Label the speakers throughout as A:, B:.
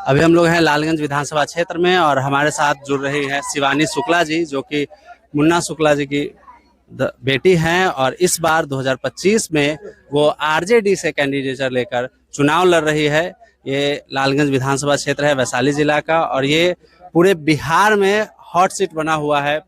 A: अभी हम लोग हैं लालगंज विधानसभा क्षेत्र में और हमारे साथ जुड़ रही है शिवानी शुक्ला जी, जो कि मुन्ना शुक्ला जी की बेटी हैं और इस बार 2025 में वो आरजेडी से कैंडिडेचर लेकर चुनाव लड़ रही है। ये लालगंज विधानसभा क्षेत्र है वैशाली जिला का और ये पूरे बिहार में हॉट सीट बना हुआ है,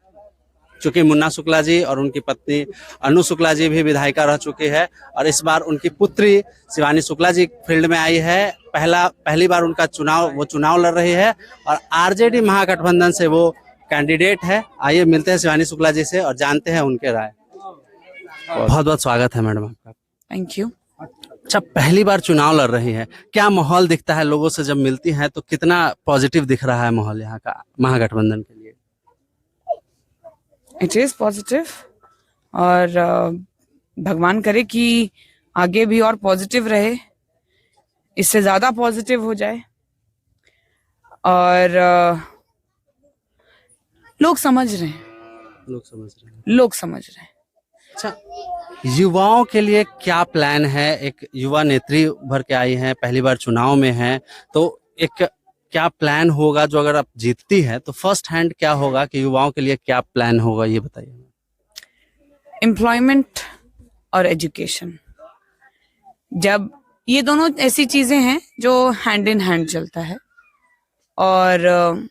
A: चूंकि मुन्ना शुक्ला जी और उनकी पत्नी अनु शुक्ला जी भी विधायिका रह चुकी है और इस बार उनकी पुत्री शिवानी शुक्ला जी फील्ड में आई है। पहली बार उनका चुनाव लड़ रही है और आरजेडी महागठबंधन से वो कैंडिडेट है। आइए मिलते हैं शिवानी शुक्ला जी से और जानते हैं उनके राय। बहुत बहुत स्वागत है मैडम आपका।
B: Thank you.
A: अच्छा, पहली बार चुनाव लड़ रही है, क्या माहौल दिखता है लोगों से जब मिलती हैं तो कितना पॉजिटिव दिख रहा है माहौल यहाँ का महागठबंधन के लिए?
B: इट इज पॉजिटिव और भगवान करे कि आगे भी और पॉजिटिव रहे, इससे ज्यादा पॉजिटिव हो जाए और लोग समझ रहे हैं।
A: अच्छा, युवाओं के लिए क्या प्लान है? एक युवा नेत्री भर के आई हैं, पहली बार चुनाव में हैं, तो एक क्या प्लान होगा जो अगर आप जीतती है तो फर्स्ट हैंड क्या होगा कि युवाओं के लिए क्या प्लान होगा, ये बताइए।
B: एम्प्लॉयमेंट और एजुकेशन, जब ये दोनों ऐसी चीजें हैं जो हैंड इन हैंड चलता है और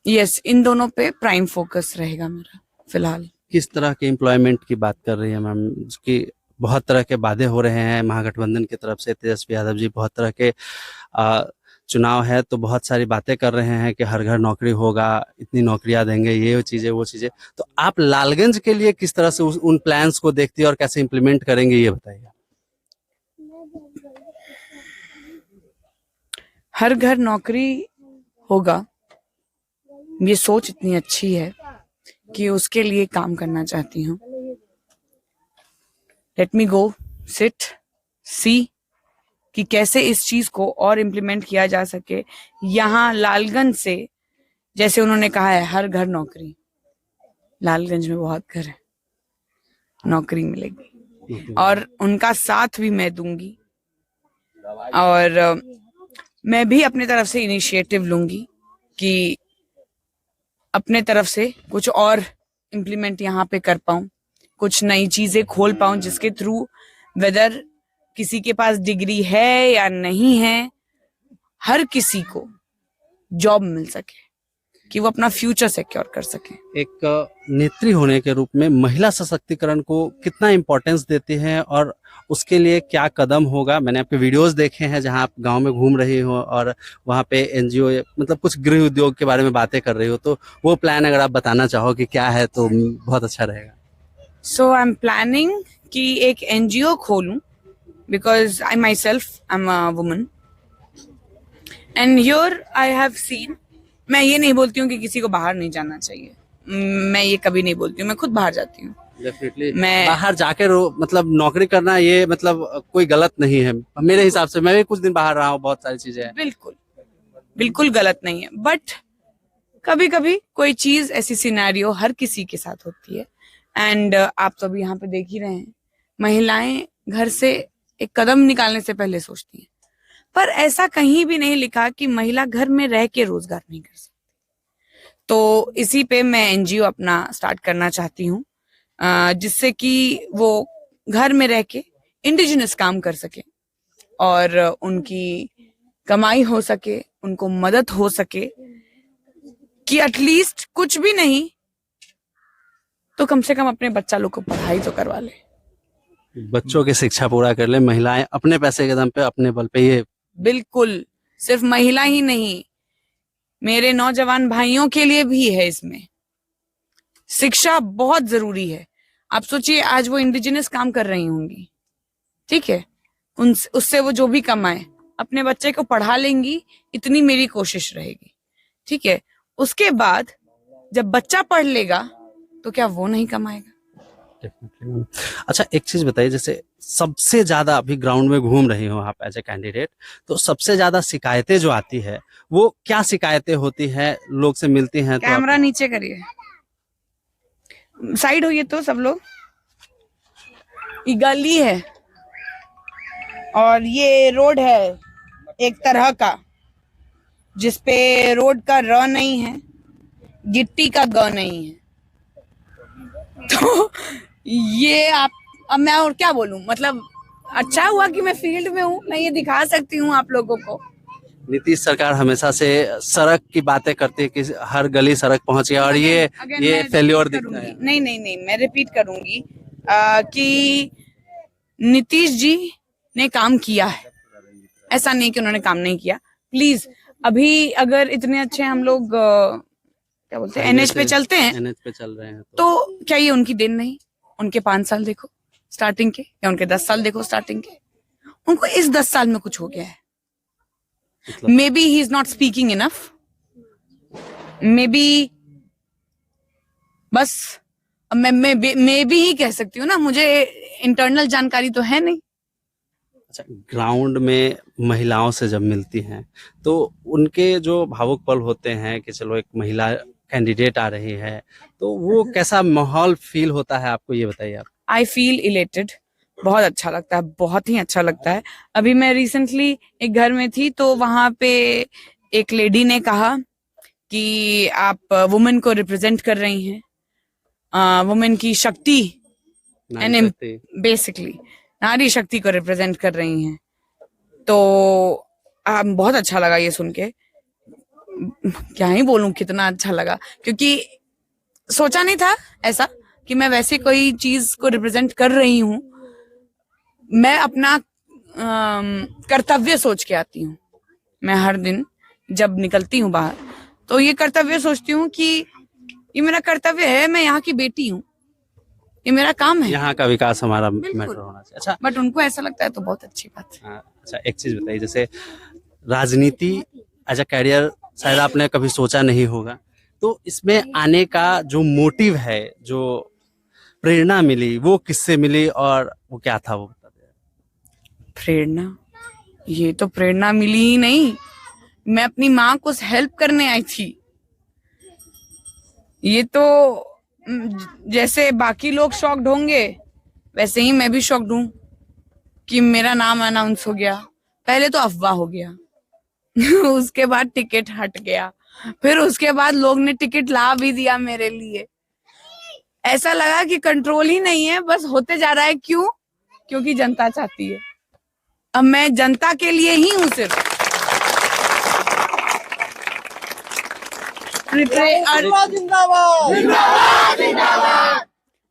B: यस, इन दोनों पे प्राइम फोकस रहेगा मेरा फिलहाल।
A: किस तरह के एम्प्लॉयमेंट की बात कर रही है मैम? कि बहुत तरह के वादे हो रहे हैं महागठबंधन की तरफ से, तेजस्वी यादव जी बहुत तरह के चुनाव है तो बहुत सारी बातें कर रहे हैं कि हर घर नौकरी होगा, इतनी नौकरियां देंगे, ये चीजें वो चीजें। तो आप लालगंज के लिए किस तरह से उन प्लान्स को देखती है और कैसे इम्प्लीमेंट करेंगे, ये बताइए।
B: हर घर नौकरी होगा, ये सोच इतनी अच्छी है कि उसके लिए काम करना चाहती हूँ। लेट मी गो सिट सी कि कैसे इस चीज को और इम्प्लीमेंट किया जा सके। यहाँ लालगंज से, जैसे उन्होंने कहा है हर घर नौकरी, लालगंज में बहुत घर है, नौकरी मिलेगी और उनका साथ भी मैं दूंगी और मैं भी अपने तरफ से इनिशिएटिव लूंगी कि अपने तरफ से कुछ और इम्प्लीमेंट यहाँ पे कर पाऊं, कुछ नई चीजें खोल पाऊं जिसके थ्रू वेदर किसी के पास डिग्री है या नहीं है, हर किसी को जॉब मिल सके कि वो अपना फ्यूचर सिक्योर कर सके।
A: एक नेत्री होने के रूप में महिला सशक्तिकरण को कितना इम्पोर्टेंस देती हैं और उसके लिए क्या कदम होगा? मैंने आपके वीडियोस देखे हैं जहां आप गांव में घूम रही हो और वहां पे एनजीओ मतलब कुछ गृह उद्योग के बारे में बातें कर रही हो, तो वो प्लान अगर आप बताना चाहो कि क्या है तो बहुत अच्छा रहेगा।
B: सो आई एम प्लानिंग कि एक एनजीओ खोलूं because I myself am a woman and here I have seen, मैं ये नहीं बोलती हूँ कि किसी को बाहर नहीं जाना चाहिए, मैं ये कभी नहीं बोलती हूँ, मैं खुद बाहर जाती हूँ।
A: डेफिनेटली
B: मैं
A: बाहर जाकर मतलब नौकरी करना ये मतलब कोई गलत नहीं है मेरे हिसाब से। मैं भी कुछ दिन बाहर रहा हूँ, बहुत सारी चीजें हैं।
B: बिल्कुल गलत नहीं है, बट कभी कभी कोई चीज ऐसी सिनेरियो हर किसी के साथ होती है एंड आप तो अभी यहाँ पे देख ही रहे हैं, महिलाएं घर से एक कदम निकालने से पहले सोचती हैं, पर ऐसा कहीं भी नहीं लिखा कि महिला घर में रह के रोजगार नहीं कर सकती। तो इसी पे मैं एनजीओ अपना स्टार्ट करना चाहती हूँ जिससे कि वो घर में रह के इंडिजिनस काम कर सके और उनकी कमाई हो सके, उनको मदद हो सके कि एटलीस्ट कुछ भी नहीं तो कम से कम अपने बच्चा लोग को पढ़ाई तो करवा ले,
A: बच्चों की शिक्षा पूरा कर ले, महिलाएं अपने पैसे के दम पे अपने बल पे। ये बिल्कुल
B: सिर्फ महिला ही नहीं, मेरे नौजवान भाइयों के लिए भी है, इसमें शिक्षा बहुत जरूरी है। आप सोचिए आज वो इंडिजिनस काम कर रही होंगी, ठीक है, उससे वो जो भी कमाए अपने बच्चे को पढ़ा लेंगी, इतनी मेरी कोशिश रहेगी, ठीक है। उसके बाद जब बच्चा पढ़ लेगा तो क्या वो नहीं कमाएगा?
A: अच्छा, एक चीज बताइए, जैसे सबसे ज्यादा अभी ग्राउंड में घूम रही हो आप एज ए कैंडिडेट, तो सबसे ज्यादा शिकायतें जो आती है वो क्या शिकायतें होती है? लोग से मिलती हैं तो
B: कैमरा नीचे करिए, साइड होइए तो सब लोग। ये गली है और ये रोड है एक तरह का, जिसपे रोड का र नहीं है, गिट्टी का ग नहीं है। तो ये आप, अब मैं और क्या बोलूं, मतलब अच्छा हुआ कि मैं फील्ड में हूँ, मैं ये दिखा सकती हूँ आप लोगों को।
A: नीतीश सरकार हमेशा से सड़क की बातें करती है कि हर गली सड़क पहुंच गया, और ये
B: मैं
A: फेल्योर
B: repeat
A: दिखता है।
B: करूंगी। नहीं, मैं रिपीट करूंगी कि नीतीश जी ने काम किया है, ऐसा नहीं कि उन्होंने काम नहीं किया। प्लीज, अभी अगर इतने अच्छे हम लोग क्या बोलते हैं, एनएच पे चलते हैं,
A: एनएच पे चल रहे हैं,
B: तो क्या ये उनकी देन नहीं? उनके 5 साल देखो स्टार्टिंग के, या उनके 10 साल देखो स्टार्टिंग के, उनको इस 10 साल में कुछ हो गया है। May be he is not speaking enough, may be, बस मैं भी ही कह सकती हूँ ना, मुझे इंटरनल जानकारी तो है नहीं।
A: अच्छा, ग्राउंड में महिलाओं से जब मिलती हैं तो उनके जो भावुक पल होते हैं कि चलो एक महिला कैंडिडेट आ रही है, तो वो कैसा माहौल फील होता है आपको, ये बताइए आप।
B: आई फील इलेटेड, बहुत अच्छा लगता है, बहुत ही अच्छा लगता है। अभी मैं रिसेंटली एक घर में थी, तो वहां पे एक लेडी ने कहा कि आप वुमेन को रिप्रेजेंट कर रही हैं, वुमेन की शक्ति, एंड बेसिकली नारी शक्ति को रिप्रेजेंट कर रही हैं। तो बहुत अच्छा लगा ये सुन के, क्या ही बोलूं कितना अच्छा लगा, क्योंकि सोचा नहीं था ऐसा कि मैं वैसे कोई चीज को रिप्रेजेंट कर रही हूँ। मैं अपना कर्तव्य सोच के आती हूँ। मैं हर दिन जब निकलती हूँ बाहर, तो ये कर्तव्य सोचती हूँ कि ये मेरा कर्तव्य है, मैं यहाँ की बेटी हूँ, ये मेरा काम है,
A: यहाँ का विकास हमारा मैटर होना चाहिए। अच्छा,
B: बट उनको ऐसा लगता है तो बहुत अच्छी बात है।
A: अच्छा, एक चीज बताइए, जैसे राजनीति एज अ कैरियर शायद आपने कभी सोचा नहीं होगा, तो इसमें आने का जो मोटिव है, जो प्रेरणा मिली, वो किससे मिली और वो क्या था, वो बता दीजिए।
B: प्रेरणा, ये तो प्रेरणा मिली ही नहीं, मैं अपनी माँ को हेल्प करने आई थी। ये तो जैसे बाकी लोग शॉक्ड होंगे, वैसे ही मैं भी शॉक्ड हूँ कि मेरा नाम अनाउंस हो गया। पहले तो अफवाह हो गया उसके बाद टिकट हट गया, फिर उसके बाद लोग ने टिकट ला भी दिया मेरे लिए। ऐसा लगा कि कंट्रोल ही नहीं है, बस होते जा रहा है। क्यों? क्योंकि जनता चाहती है। अब मैं जनता के लिए ही हूँ सिर्फ।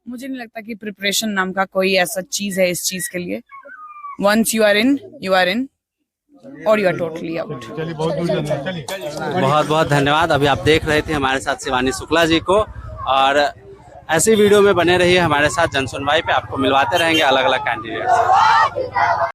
B: मुझे नहीं लगता कि प्रिपरेशन नाम का कोई ऐसा चीज है इस चीज के लिए। Once you are in, you are in, और यू आर टोटली आउट।
A: बहुत बहुत धन्यवाद। अभी आप देख रहे थे हमारे साथ शिवानी शुक्ला जी को, और ऐसी वीडियो में बने रहिए हमारे साथ। जनसुनवाई पे आपको मिलवाते रहेंगे अलग अलग कैंडिडेट।